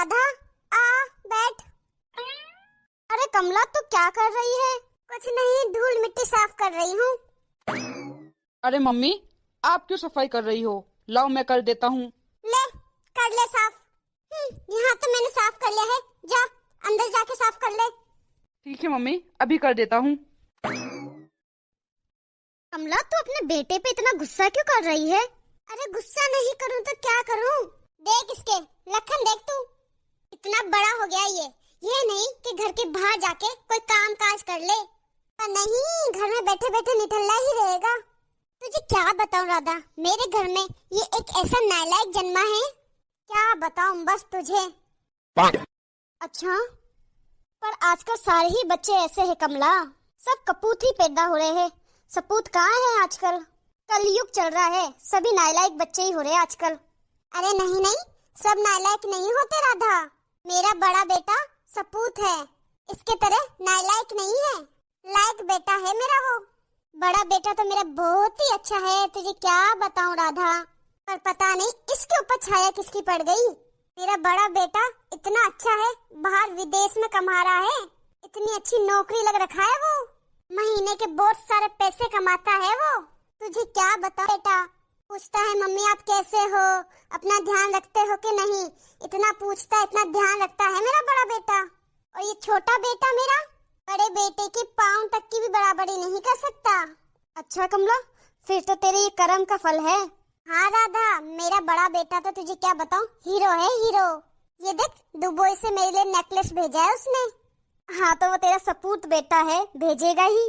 राधा आ बैठ। अरे कमला तू क्या कर रही है? कुछ नहीं, धूल मिट्टी साफ कर रही हूँ। अरे मम्मी, आप क्यों सफाई कर रही हो? लाओ मैं कर देता हूँ। ले कर ले साफ। यहाँ तो मैंने साफ कर लिया है, जा अंदर जाके साफ कर ले। ठीक है मम्मी, अभी कर देता हूँ। कमला तू अपने बेटे पे इतना गुस्सा क्यों कर रही है? अरे गुस्सा नहीं करूँ तो क्या करूँ? देख इसके लखन, देख तू इतना बड़ा हो गया ये नहीं कि घर के बाहर जाके कोई काम काज कर ले, पर नहीं, घर में बैठे बैठे निठल्ला ही रहेगा। तुझे क्या बताऊं राधा, मेरे घर में ये एक ऐसा नालायक जन्मा है, क्या बताऊं बस तुझे। अच्छा, पर आजकल सारे ही बच्चे ऐसे हैं कमला, सब कपूत ही पैदा हो रहे हैं। सपूत कहाँ है आजकल? कलयुग चल रहा है, सभी नालायक बच्चे ही हो रहे हैं आजकल। अरे नहीं नहीं, सब नालायक नहीं होते राधा, मेरा बड़ा बेटा सपूत है, इसके तरह नालायक नहीं है, लायक बेटा है मेरा वो। बड़ा बेटा तो मेरा बहुत ही अच्छा है, तुझे क्या बताऊं राधा, पर पता नहीं इसके ऊपर छाया किसकी पड़ गई। मेरा बड़ा बेटा इतना अच्छा है, बाहर विदेश में कमा रहा है, इतनी अच्छी नौकरी लग रखा है वो, महीने के बहुत सारे पैसे कमाता है वो। तुझे क्या बताऊं बेटा, पूछता है मम्मी आप कैसे हो, अपना ध्यान रखते हो कि नहीं, इतना पूछता है, इतना ध्यान रखता है मेरा बड़ा बेटा। और ये छोटा बेटा मेरा बड़े बेटे की पाँव तक की भी बराबरी नहीं कर सकता। अच्छा कमला, फिर तो तेरे ये कर्म का फल है। हाँ राधा, मेरा बड़ा बेटा तो तुझे क्या बताऊं, हीरो है हीरो। ये देख दुबई से मेरे लिए नेकलेस भेजा है उसने। हाँ तो वो तेरा सपूत बेटा है, भेजेगा ही।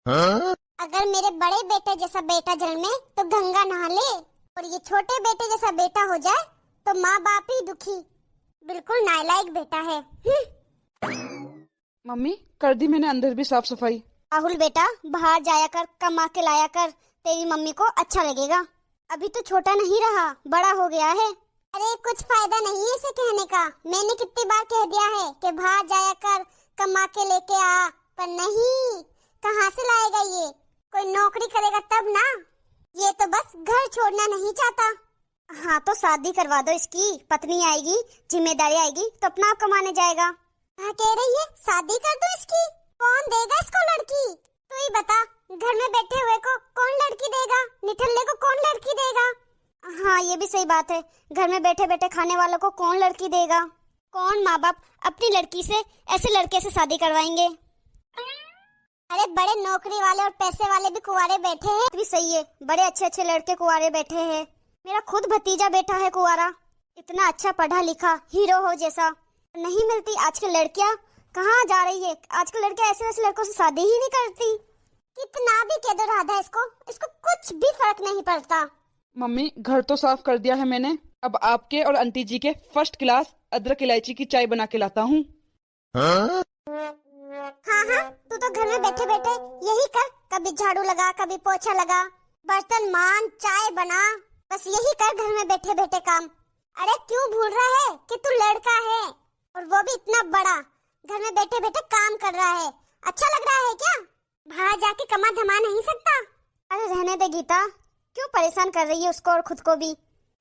हाँ? अगर मेरे बड़े बेटे जैसा बेटा जन्मे तो गंगा नहा ले, और ये छोटे बेटे जैसा बेटा हो जाए तो माँ बाप ही दुखी। बिल्कुल नालायक बेटा है। मम्मी, कर दी मैंने अंदर भी साफ सफाई। राहुल बेटा बाहर जाया कर, कमा के लाया कर, तेरी मम्मी को अच्छा लगेगा। अभी तो छोटा नहीं रहा, बड़ा हो गया है। अरे कुछ फायदा नहीं है इसे कहने का, मैंने कितनी बार कह दिया है कि बाहर जाया कर, कमा के लेके आ, पर नहीं, कहाँ से लाएगा ये, कोई नौकरी करेगा तब ना। ये तो बस घर छोड़ना नहीं चाहता। हाँ तो शादी करवा दो इसकी, पत्नी आएगी, जिम्मेदारी आएगी तो अपना आप कमाने जाएगा। हाँ कह रही है शादी कर दो इसकी, कौन देगा इसको लड़की? तू ही बता, घर में बैठे हुए को कौन लड़की देगा, निठल्ले को कौन लड़की देगा? हाँ ये भी सही बात है, घर में बैठे बैठे खाने वालों को कौन लड़की देगा? कौन माँ बाप अपनी लड़की से ऐसे लड़के से शादी करवाएंगे? अरे बड़े नौकरी वाले और पैसे वाले भी कुंवारे बैठे हैं। भी सही है, बड़े अच्छे अच्छे लड़के कुंवारे बैठे हैं। मेरा खुद भतीजा बैठा है कुंवारा, इतना अच्छा पढ़ा लिखा हीरो हो जैसा। नहीं मिलती आजकल लड़कियां, कहाँ जा रही है आजकल लड़कियां, ऐसे वैसे लड़कों से शादी ही नहीं करती। कितना भी कह दो राधा इसको कुछ भी फर्क नहीं पड़ता। मम्मी, घर तो साफ कर दिया है मैंने, अब आपके और आंटी जी के फर्स्ट क्लास अदरक इलायची की चाय बना के लाता हूँ। हाँ हाँ, तू तो घर में बैठे बैठे यही कर, कभी झाड़ू लगा, कभी पोछा लगा, बर्तन मान, चाय बना, बस यही कर घर में बैठे बैठे काम। अरे क्यों भूल रहा है कि तू लड़का है, और वो भी इतना बड़ा, घर में बैठे बैठे काम कर रहा है, अच्छा लग रहा है क्या? बाहर जाके कमा धमा नहीं सकता? अरे रहने दे गीता, क्यों परेशान कर रही है उसको और खुद को भी,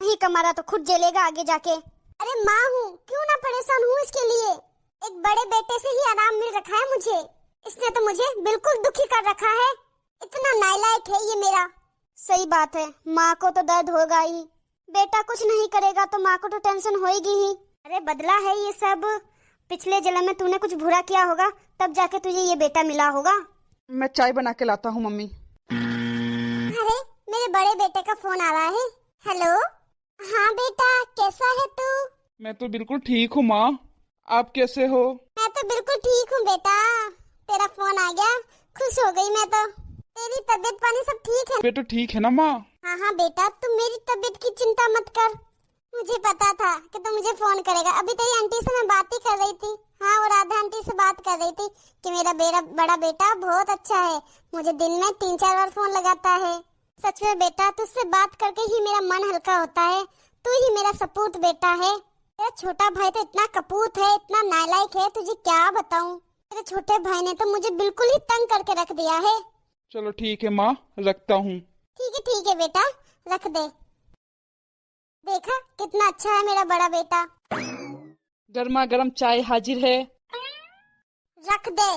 नहीं कमा रहा तो खुद जेलेगा आगे जाके। अरे माँ हूँ, क्यों ना परेशान हूँ इसके लिए, एक बड़े बेटे से ही आराम मिल रखा है मुझे, इसने तो मुझे बिल्कुल दुखी कर रखा है, इतना नालायक है ये मेरा। सही बात है, माँ को तो दर्द होगा ही, बेटा कुछ नहीं करेगा तो माँ को तो टेंशन होगी ही। अरे बदला है ये सब, पिछले जन्म में तूने कुछ बुरा किया होगा, तब जाके तुझे ये बेटा मिला होगा। मैं चाय बना के लाता हूँ मम्मी। अरे मेरे बड़े बेटे का फोन आ रहा है। हेलो, हाँ बेटा कैसा है तू? मैं तो बिल्कुल ठीक हूँ माँ, आप कैसे हो? मैं तो बिल्कुल ठीक हूँ बेटा, तेरा फोन आ गया, खुश हो गई मैं तो। तेरी तबीयत पानी सब ठीक है? बेटा ठीक है ना माँ? हाँ हाँ बेटा, तुम मेरी तबीयत की चिंता मत कर, मुझे पता था कि तुम मुझे फोन करेगा। अभी तेरी आंटी से मैं बात ही कर रही थी, हाँ वो राधा आंटी से बात कर रही थी कि मेरा बड़ा बेटा बहुत अच्छा है, मुझे दिन में 3-4 बार फोन लगाता है। सच में बेटा, तुझसे बात करके ही मेरा मन हल्का होता है, तू ही मेरा सपूत बेटा है। तेरा छोटा भाई तो इतना कपूत है, इतना नालायक है, तुझे क्या बताऊं। तेरे छोटे भाई ने तो मुझे बिल्कुल ही तंग करके रख दिया है। चलो ठीक है माँ, रखता हूँ। ठीक है बेटा, रख दे। देखा कितना अच्छा है मेरा बड़ा बेटा। गर्मा गर्म चाय हाजिर है। रख दे।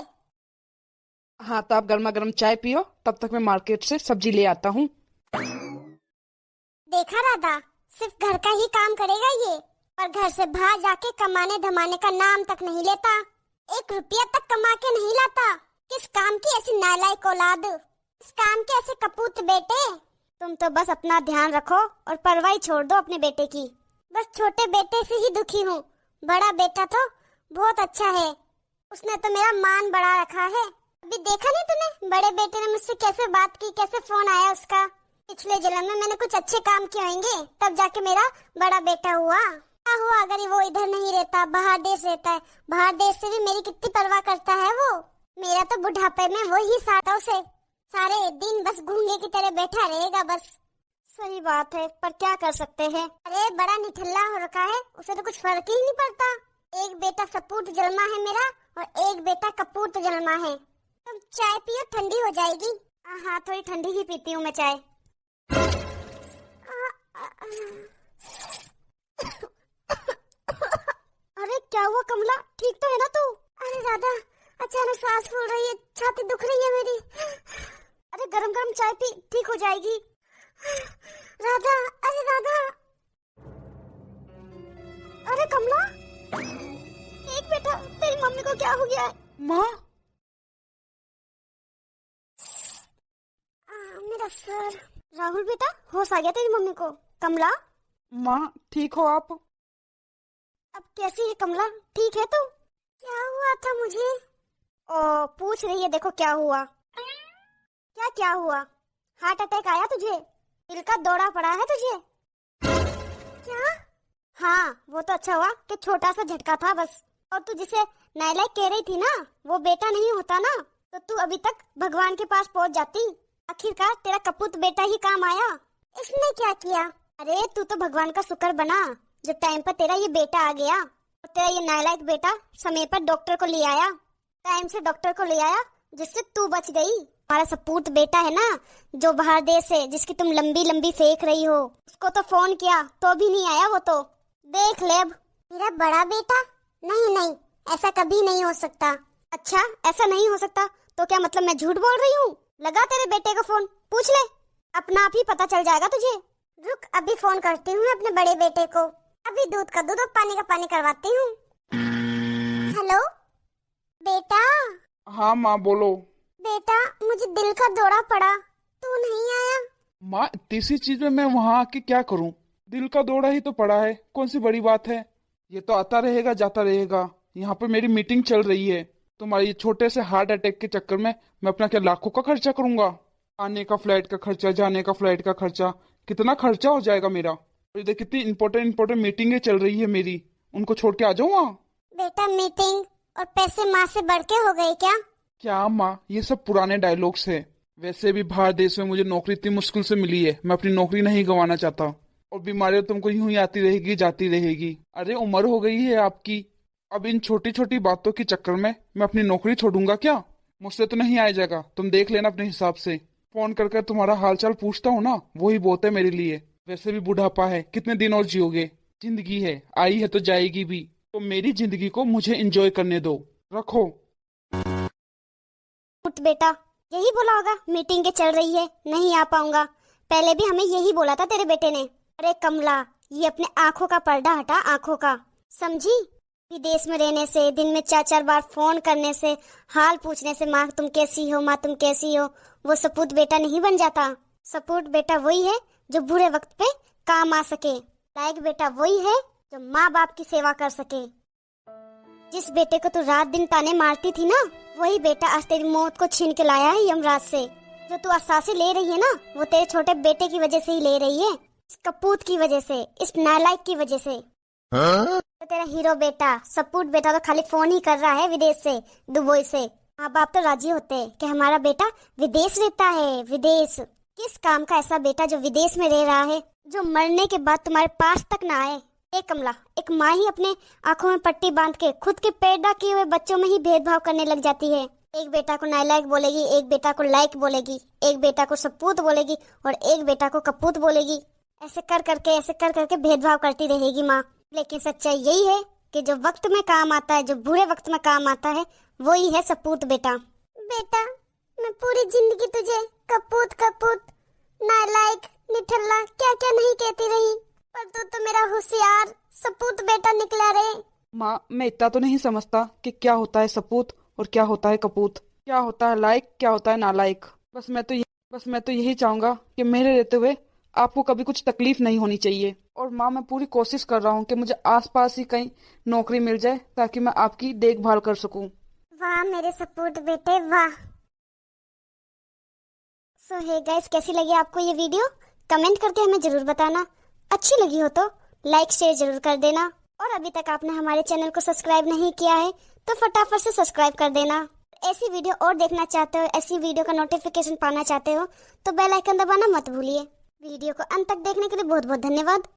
हाँ तो आप गर्मा गर्म चाय पियो, तब तक मैं मार्केट से सब्जी ले आता हूँ। देखा राधा, सिर्फ घर का ही काम करेगा ये, पर घर से बाहर जाके कमाने धमाने का नाम तक नहीं लेता, 1 रुपया तक कमा के नहीं लाता। किस काम की ऐसी नालायक औलाद, इस काम के ऐसे कपूत बेटे। तुम तो बस अपना ध्यान रखो और परवाह छोड़ दो अपने बेटे की। बस छोटे बेटे से ही दुखी हूँ, बड़ा बेटा तो बहुत अच्छा है, उसने तो मेरा मान बढ़ा रखा है। अभी देखा नहीं तूने, बड़े बेटे ने मुझसे कैसे बात की, कैसे फोन आया उसका। पिछले जन्म में मैंने कुछ अच्छे काम किए होंगे, तब जाके मेरा बड़ा बेटा हुआ। क्या हुआ अगर वो इधर नहीं रहता, बाहर देश रहता है, बाहर देश से भी मेरी कितनी परवाह करता है वो। मेरा तो बुढ़ापे में वही साथ उसे, सारे दिन बस गूंगे की तरह बैठा रहेगा बस। सही बात है, पर क्या कर सकते हैं। अरे बड़ा निठल्ला हो रखा है, उसे तो कुछ फर्क ही नहीं पड़ता। एक बेटा सपूत जन्मा है मेरा और एक बेटा कपूत जन्मा है। तुम चाय पियो, ठंडी हो जाएगी। हाँ थोड़ी ठंडी ही पीती हूँ मैं चाय। अरे क्या हुआ कमला, ठीक तो है ना तू? अरे राधा, अचानक सांस फूल रही है, छाती दुख रही है मेरी। अरे गरम गरम चाय पी, ठीक हो जाएगी। राधा, अरे राधा। अरे कमला, एक बेटा, तेरी मम्मी को क्या हो गया है? माँ, मेरा सर। राहुल बेटा, होश आ गया तेरी मम्मी को। कमला, माँ ठीक हो आप? अब कैसी है कमला, ठीक है तू? क्या हुआ था मुझे? ओ पूछ रही है, देखो क्या हुआ। क्या क्या हुआ? हार्ट अटैक आया तुझे? दिल का दौरा पड़ा है तुझे? क्या? हाँ वो तो अच्छा हुआ कि छोटा सा झटका था बस। और तू जिसे नालायक कह रही थी ना, वो बेटा नहीं होता ना, तो तू अभी तक भगवान के पास पहुंच जाती। आखिरकार तेरा कपूत बेटा ही काम आया। इसने क्या किया? अरे तू तो भगवान का शुक्र बना जो टाइम पर तेरा ये बेटा आ गया, और तेरा ये नालायक बेटा समय पर डॉक्टर को ले आया, टाइम से डॉक्टर को ले आया, जिससे तू बच गई। हमारा सपूत बेटा है ना, जो बाहर देश से, जिसकी तुम लंबी लंबी फेंक रही हो, उसको तो फोन किया तो भी नहीं आया वो तो। देख ले अब। मेरा बड़ा बेटा? नहीं नहीं, ऐसा कभी नहीं हो सकता। अच्छा ऐसा नहीं हो सकता तो क्या मतलब मैं झूठ बोल रही हूँ? लगा तेरे बेटे को फोन, पूछ ले, अपना आप ही पता चल जाएगा तुझे। रुक अभी फोन करती हूँ अपने बड़े बेटे को, अभी दूध का दूध और पानी का पानी करवाती हूँ। हेलो बेटा। हाँ माँ बोलो। बेटा मुझे दिल का दौरा पड़ा, तू नहीं आया। माँ तीसरी चीज में मैं वहाँ आके क्या करूँ? दिल का दौरा ही तो पड़ा है, कौन सी बड़ी बात है? ये तो आता रहेगा जाता रहेगा। यहाँ पे मेरी मीटिंग चल रही है, तुम्हारे ये छोटे से हार्ट अटैक के चक्कर में मैं अपना क्या लाखों का खर्चा करूंगा? आने का फ्लाइट का खर्चा, जाने का फ्लाइट का खर्चा, कितना खर्चा हो जाएगा मेरा। और इधर कितनी इंपॉर्टेंट मीटिंगें चल रही है मेरी, उनको छोड़ के आ जाऊँ वहाँ? बेटा मीटिंग और पैसे माँ से बढ़ के हो गए क्या? क्या माँ, ये सब पुराने डायलॉग्स है। वैसे भी बाहर देश में मुझे नौकरी इतनी मुश्किल से मिली है, मैं अपनी नौकरी नहीं गंवाना चाहता। और बीमारियां तुमको यूं ही आती रहेगी जाती रहेगी। अरे उम्र हो गई है आपकी, अब इन छोटी छोटी बातों के चक्कर में मैं अपनी नौकरी छोड़ूंगा क्या? मुझसे तो नहीं आया जाएगा, तुम देख लेना अपने हिसाब से। फोन कर कर तुम्हारा हालचाल पूछता हूँ ना, वही बहुत है मेरे लिए। वैसे भी बुढ़ापा है, कितने दिन और जियोगे? जिंदगी है, आई है तो जाएगी भी, तो मेरी जिंदगी को मुझे एंजॉय करने दो। रखो। उठ बेटा, यही बोला होगा मीटिंग के चल रही है नहीं आ पाऊंगा। पहले भी हमें यही बोला था तेरे बेटे ने। अरे कमला, ये अपने आंखों का पर्दा हटा, आंखों का, समझी? विदेश में रहने से, दिन में 4-4 बार फोन करने से, हाल पूछने से, माँ तुम कैसी हो, माँ तुम कैसी हो, वो सपूत बेटा नहीं बन जाता। सपूत बेटा वही है जो बुरे वक्त पे काम आ सके। लायक बेटा वही है जो माँ बाप की सेवा कर सके। जिस बेटे को तू रात दिन ताने मारती थी ना, वही बेटा आज तेरी मौत को छीन के लाया है यमराज से। जो तू आज सांसें ले रही है ना, वो तेरे छोटे बेटे की वजह से ही ले रही है, इस कपूत की वजह से, इस नालायक की वजह से। तो तेरा हीरो बेटा, सपूत बेटा तो खाली फोन ही कर रहा है विदेश से, दुबई से। माँ बाप तो राजी होते हैं कि हमारा बेटा विदेश रहता है। विदेश किस काम का ऐसा बेटा जो विदेश में रह रहा है, जो मरने के बाद तुम्हारे पास तक ना आए? एक कमला, एक माँ ही अपने आंखों में पट्टी बांध के खुद के पैदा किए हुए बच्चों में ही भेदभाव करने लग जाती है। एक बेटा को नालायक बोलेगी, एक बेटा को लायक बोलेगी, एक बेटा को सपूत बोलेगी और एक बेटा को कपूत बोलेगी। ऐसे कर करके भेदभाव करती रहेगी माँ। लेकिन सच्चाई यही है कि जो वक्त में काम आता है, जो बुरे वक्त में काम आता है, वो ही है सपूत बेटा। बेटा, मैं पूरी जिंदगी तुझे कपूत कपूत, नालायक, निठल्ला, क्या क्या नहीं कहती रही, पर तू तो मेरा होशियार सपूत बेटा निकला रे। माँ, मैं इतना तो नहीं समझता कि क्या होता है सपूत और क्या होता है कपूत, क्या होता है लायक, क्या होता है नालायक। बस मैं तो यही चाहूंगा कि मेरे रहते हुए आपको कभी कुछ तकलीफ नहीं होनी चाहिए। और माँ, मैं पूरी कोशिश कर रहा हूँ कि मुझे आसपास ही कहीं नौकरी मिल जाए ताकि मैं आपकी देखभाल कर सकूं। वाह मेरे सपूत बेटे, वाह। सो हे गाइस, कैसी लगी आपको ये वीडियो? कमेंट करके हमें जरूर बताना। अच्छी लगी हो तो लाइक शेयर जरूर कर देना। और अभी तक आपने हमारे चैनल को सब्सक्राइब नहीं किया है तो फटाफट से सब्सक्राइब कर देना। ऐसी वीडियो और देखना चाहते हो, ऐसी वीडियो का नोटिफिकेशन पाना चाहते हो तो बेल आइकन दबाना मत भूलिए। वीडियो को अंत तक देखने के लिए बहुत बहुत धन्यवाद।